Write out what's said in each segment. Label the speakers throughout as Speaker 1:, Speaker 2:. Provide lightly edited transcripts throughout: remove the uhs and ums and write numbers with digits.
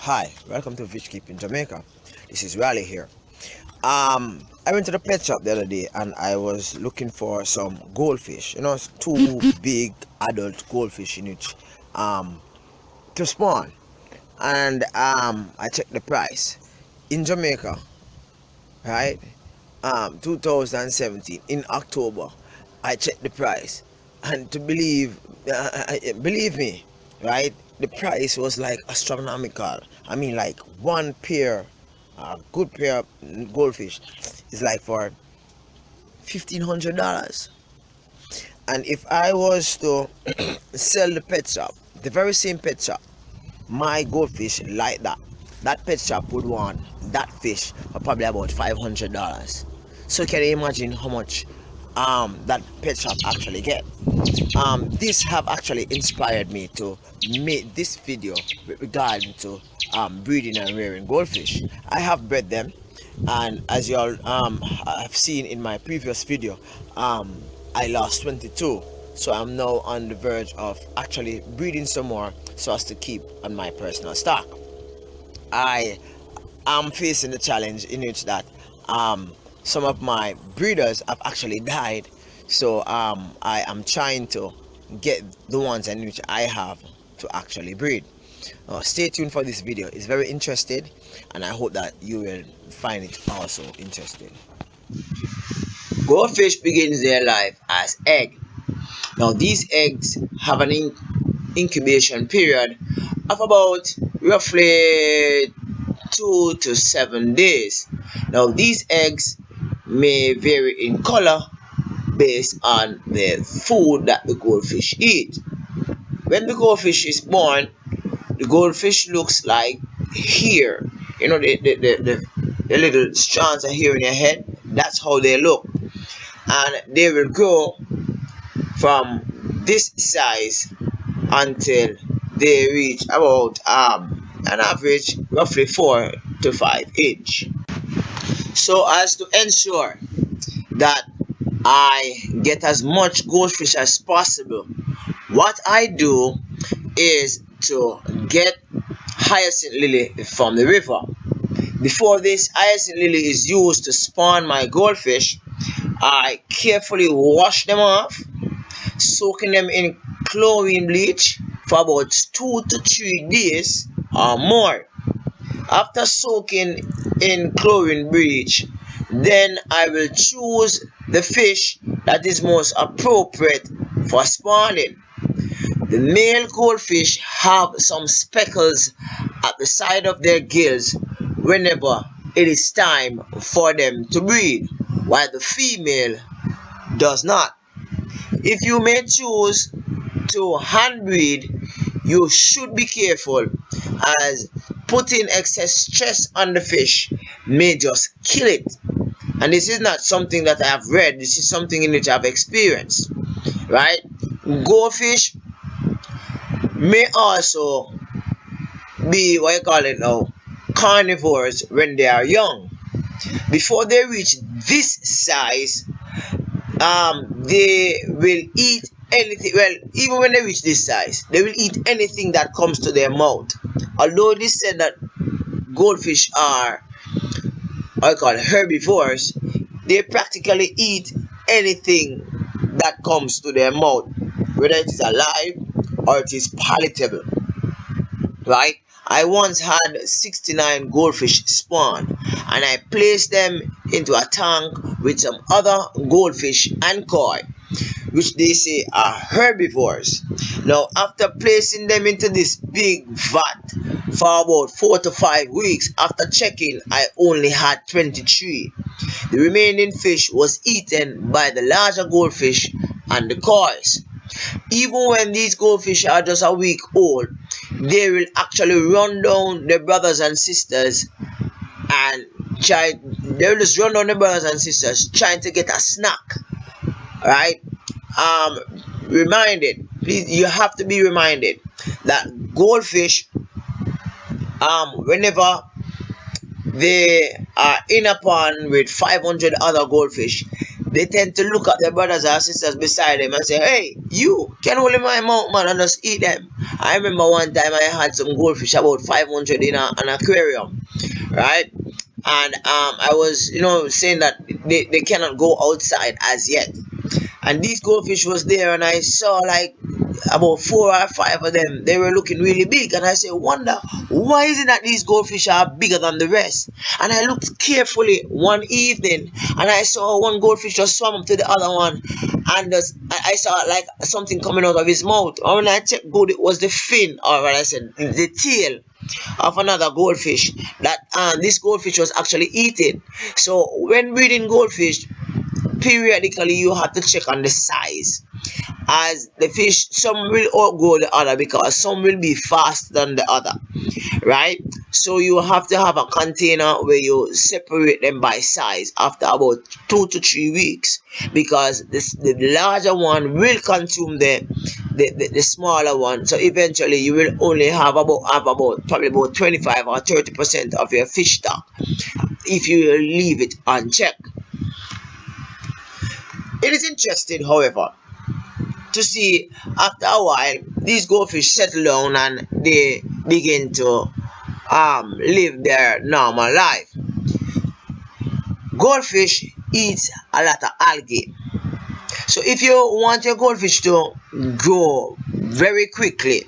Speaker 1: Hi, welcome to Fish Keep in Jamaica. This is Riley here. I went to the pet shop the other day and I was looking for some goldfish. Two big adult goldfish in each to spawn. And I checked the price in Jamaica, right? 2017 in October. I checked the price, and to believe me, right? The price was like astronomical. I mean, like one pair, a good pair of goldfish, is like for $1,500. And if I was to sell the pet shop, the very same pet shop, my goldfish like that pet shop would want that fish for probably about $500. So can you imagine how much that pet shop actually get? This have actually inspired me to make this video with regard to breeding and rearing goldfish. I have bred them, and as you all have seen in my previous video, I lost 22. So I'm now on the verge of actually breeding some more so as to keep on my personal stock. I am facing the challenge in which that some of my breeders have actually died. So I am trying to get the ones in which I have to actually breed. Stay tuned for this video. It's very interesting, and I hope that you will find it also interesting. Goldfish begins their life as egg. Now these eggs have an incubation period of about roughly 2 to 7 days. Now these eggs may vary in color based on the food that the goldfish eat. When the goldfish is born, the goldfish looks like hair. The little strands of hair in your head. That's how they look, and they will grow from this size until they reach about an average roughly 4 to 5 inch. So as to ensure that I get as much goldfish as possible, what I do is to get hyacinth lily from the river. Before this hyacinth lily is used to spawn my goldfish, I carefully wash them off, soaking them in chlorine bleach for about 2 to 3 days or more. After soaking in chlorine bleach, then I will choose the fish that is most appropriate for spawning. The male goldfish have some speckles at the side of their gills whenever it is time for them to breed, while the female does not. If you may choose to hand breed, you should be careful, as putting excess stress on the fish may just kill it. And this is not something that I have read, this is something in which I've experienced. Right? Goldfish may also be what you call it now, carnivores when they are young. Before they reach this size, they will eat anything. Well, even when they reach this size, they will eat anything that comes to their mouth. Although it is said that goldfish are what I call herbivores, they practically eat anything that comes to their mouth, whether it is alive or it is palatable. Right? I once had 69 goldfish spawn, and I placed them into a tank with some other goldfish and koi, which they say are herbivores. Now, after placing them into this big vat for about 4 to 5 weeks, after checking, I only had 23. The remaining fish was eaten by the larger goldfish and the kois. Even when these goldfish are just a week old, they will actually run down their brothers and sisters and they will just run down their brothers and sisters trying to get a snack. Right? Reminded, please, you have to be reminded that goldfish, whenever they are in a pond with 500 other goldfish, they tend to look at their brothers or sisters beside them and say, "Hey, you can hold in my mouth, man, and just eat them." I remember one time I had some goldfish, about 500 in an aquarium, right? And I was, saying that they cannot go outside as yet. And these goldfish was there, and I saw like about 4 or 5 of them. They were looking really big, and I said, "Wonder why is it that these goldfish are bigger than the rest?" And I looked carefully one evening, and I saw one goldfish just swam up to the other one, and I saw like something coming out of his mouth. And when I checked good, it was the fin, or what I said, the tail of another goldfish that this goldfish was actually eating. So when breeding goldfish, periodically you have to check on the size, as the fish, some will outgrow the other because some will be faster than the other, right? So you have to have a container where you separate them by size after about 2 to 3 weeks, because the larger one will consume the smaller one. So eventually you will only have about probably about 25 or 30% of your fish stock if you leave it unchecked. It is interesting, however, to see after a while these goldfish settle down and they begin to live their normal life. Goldfish eats a lot of algae. So if you want your goldfish to grow very quickly,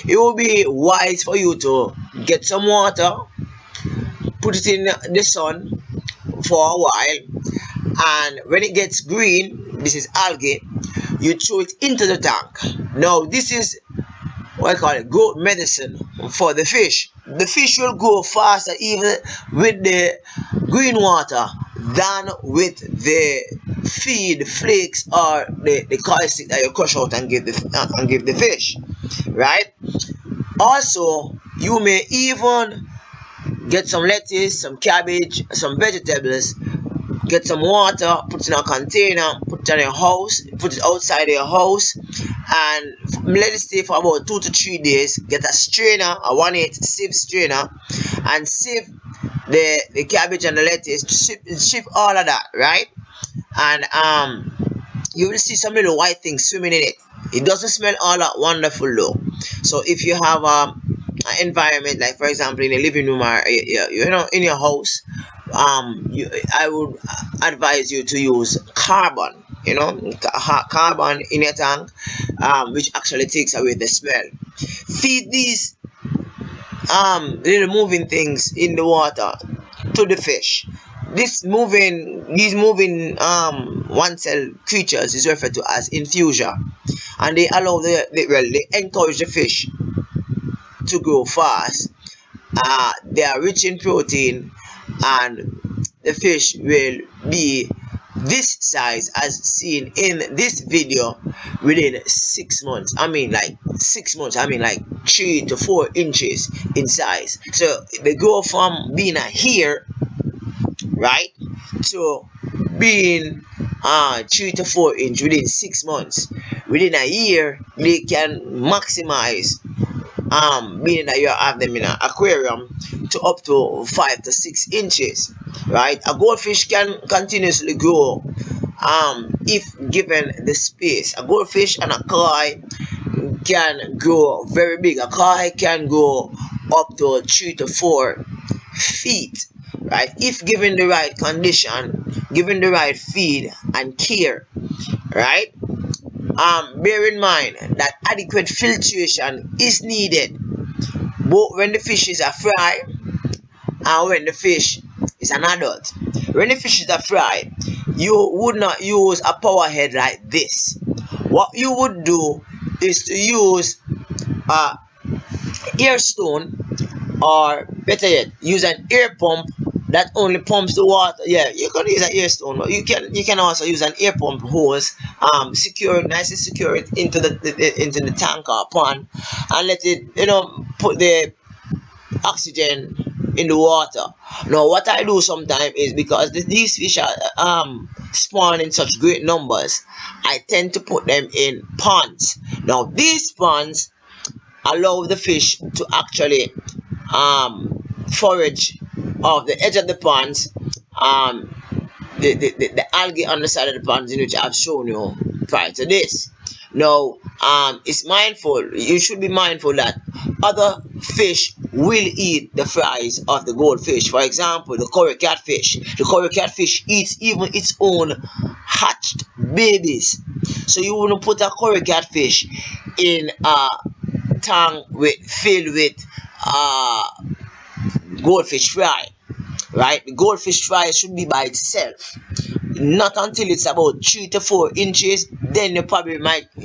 Speaker 1: it will be wise for you to get some water, put it in the sun for a while, and when it gets green, this is algae, you throw it into the tank. Now this is what I call it, growth medicine for the fish. The fish will grow faster even with the green water than with the feed flakes or the caustic that you crush out and give the fish, right? Also, you may even get some lettuce, some cabbage, some vegetables, get some water, put it in a container, put it in your house, put it outside your house, and let it stay for about 2 to 3 days. Get a strainer, a 1/8 sieve strainer, and sieve the cabbage and the lettuce, sieve all of that, right? And you will see some little white things swimming in it. It doesn't smell all that wonderful though. So if you have an environment, like for example in a living room, or in your house, I would advise you to use carbon, carbon in your tank, which actually takes away the smell. Feed these little moving things in the water to the fish. These moving one cell creatures is referred to as infusion, and they allow they encourage the fish to grow fast. They are rich in protein, and the fish will be this size as seen in this video within 6 months. I mean like 6 months, I mean like 3 to 4 inches in size. So they go from being a hair, right, to being 3 to 4 inch within 6 months. Within a year they can maximize, meaning that you have them in an aquarium, to up to 5 to 6 inches, right? A goldfish can continuously grow if given the space. A goldfish and a koi can grow very big. A koi can grow up to 3 to 4 feet, right? If given the right condition, given the right feed and care, right? Bear in mind that adequate filtration is needed both when the fish is a fry and when the fish is an adult. When the fish is a fry, you would not use a power head like this. What you would do is to use a air stone, or better yet, use an air pump that only pumps the water. Yeah, you can use an air stone, but you can also use an air pump hose, nicely secure it into the tank or pond, and let it put the oxygen in the water. Now what I do sometimes is, because these fish are spawn in such great numbers, I tend to put them in ponds. Now these ponds allow the fish to actually forage off the edge of the ponds. the algae on the side of the pond, in which I've shown you prior to this. Now, it's mindful. You should be mindful that other fish will eat the fries of the goldfish. For example, the coral catfish. The coral catfish eats even its own hatched babies. So you wouldn't put a coral catfish in a tank filled with uh, goldfish fry, right? The goldfish fry should be by itself. Not until it's about 3 to 4 inches, then you probably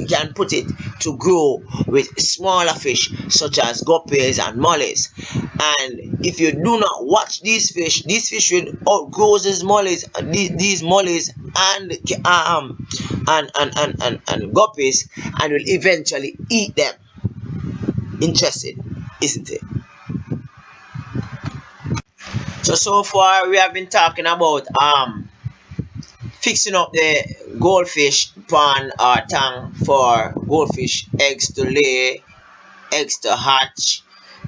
Speaker 1: can put it to grow with smaller fish such as guppies and mollies. And if you do not watch these fish will outgrow these mollies and guppies, and will eventually eat them. Interesting, isn't it? So far we have been talking about fixing up the goldfish pond or tank for goldfish eggs to lay, eggs to hatch,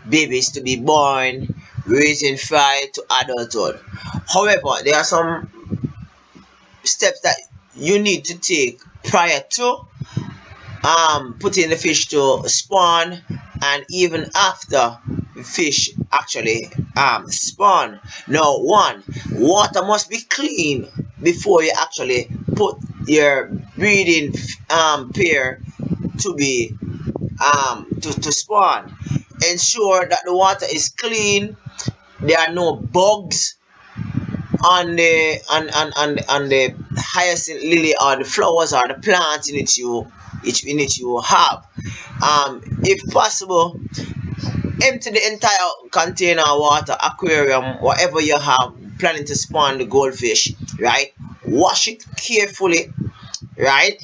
Speaker 1: babies to be born, raising fry to adulthood. However, there are some steps that you need to take prior to putting the fish to spawn, and even after the fish actually spawn. Now, one, water must be clean before you actually put your breeding pair to be to spawn. Ensure that the water is clean, there are no bugs on the hyacinth lily or the flowers or the plants in which you have. If possible, empty the entire container, water, aquarium, whatever you have planning to spawn the goldfish, right? Wash it carefully, right?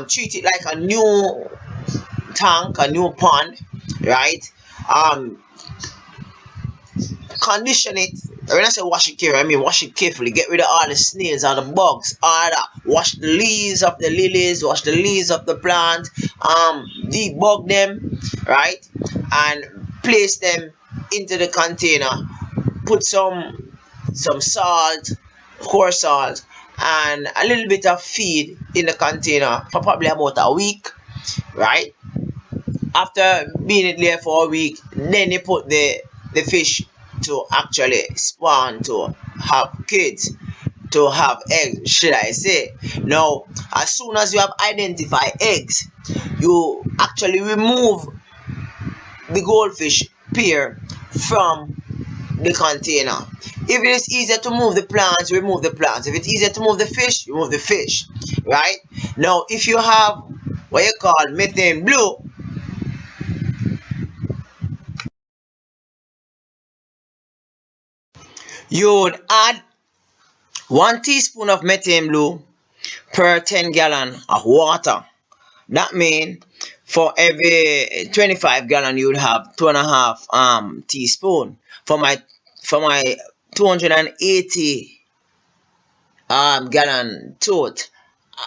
Speaker 1: Treat it like a new tank, a new pond, right? Condition it. When I say wash it carefully, I mean wash it carefully. Get rid of all the snails, all the bugs, all that. Wash the leaves of the lilies, wash the leaves of the plant, debug them, right? And place them into the container. Put some salt, coarse salt, and a little bit of feed in the container for probably about a week, right? After being it there for a week, then you put the fish to actually spawn, to have kids, to have eggs, should I say. Now, as soon as you have identified eggs, you actually remove the goldfish pair from the container. If it is easier to move the plants, remove the plants. If it's easier to move the fish, remove the fish, right? Now, if you have what you call methane blue, you would add 1 teaspoon of methane blue per 10 gallon of water. That means for every 25 gallon you would have 2.5 teaspoon. For my 280 gallon tote,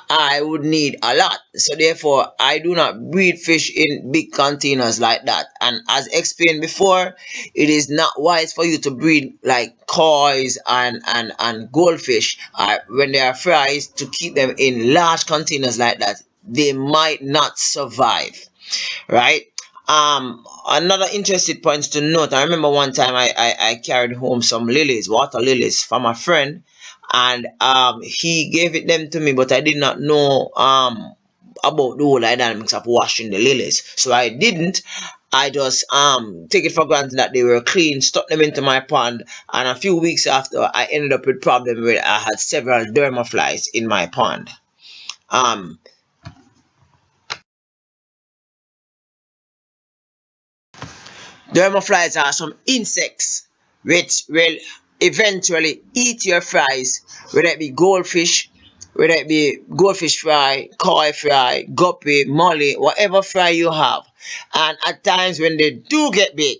Speaker 1: I would need a lot. So therefore, I do not breed fish in big containers like that. And as explained before, it is not wise for you to breed like koi's and goldfish when they are fries, to keep them in large containers like that. They might not survive, right? Another interesting point to note, I remember one time I carried home some lilies, water lilies, from a friend, and he gave it them to me, but I did not know about the whole dynamics of washing the lilies, so I didn't. I just take it for granted that they were clean, stuck them into my pond, and a few weeks after I ended up with problem where I had several dermaflies in my pond. um Dermaflies are some insects which will eventually eat your fries, whether it be goldfish, whether it be goldfish fry, koi fry, guppy, molly, whatever fry you have. And at times when they do get big,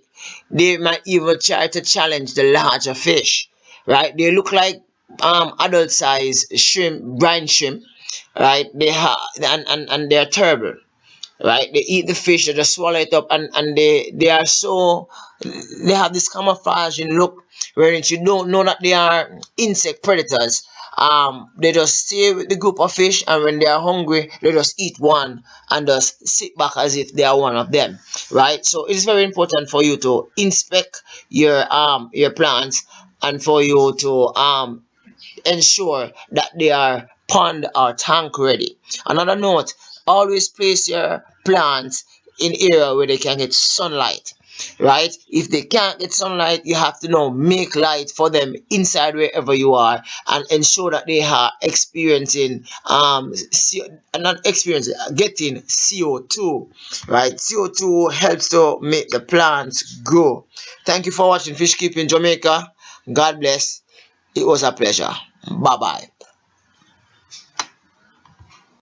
Speaker 1: they might even try to challenge the larger fish. Right? They look like adult size shrimp, brine shrimp, right? They have and they're terrible. right? They eat the fish, they just swallow it up, and they are so, they have this camouflaging look wherein you don't know that they are insect predators. They just stay with the group of fish, and when they are hungry, they just eat one and just sit back as if they are one of them, right? So it is very important for you to inspect your plants, and for you to ensure that they are pond or tank ready. Another note, always place your plants in area where they can get sunlight, right? If they can't get sunlight, you have to know make light for them inside wherever you are, and ensure that they are experiencing not experiencing, getting CO2, right? CO2 helps to make the plants grow. Thank you for watching Fish Keeping Jamaica. God bless. It was a pleasure. Bye bye.